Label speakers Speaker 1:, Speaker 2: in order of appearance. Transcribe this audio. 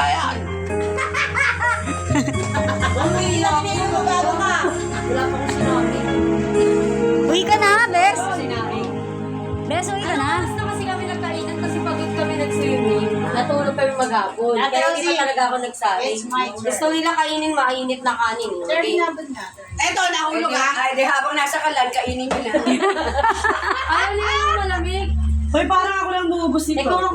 Speaker 1: yan.
Speaker 2: Uy, bago ka.
Speaker 3: Wala pa akong sinabi.
Speaker 4: Uwi ka na, Bes.
Speaker 3: Sinabi.
Speaker 4: Bes, uwi ka na.
Speaker 3: Basta kasi kami nagkainan kasi pagod kami nag-swimming. Natulog kami maghapon.
Speaker 2: Ate
Speaker 3: Kaya hindi
Speaker 2: Rosie,
Speaker 3: pa talaga ako nagsabi.
Speaker 2: it's my turn.
Speaker 3: Gusto nila kainin mainit na kanin. Okay?
Speaker 2: Eto, nahulog ha.
Speaker 1: Ay, di habang nasa kalan, kainin nyo na.
Speaker 3: Ayaw nila yung malamig.
Speaker 2: Hoy, parang ako lang bumubos nito.
Speaker 3: Ikaw ang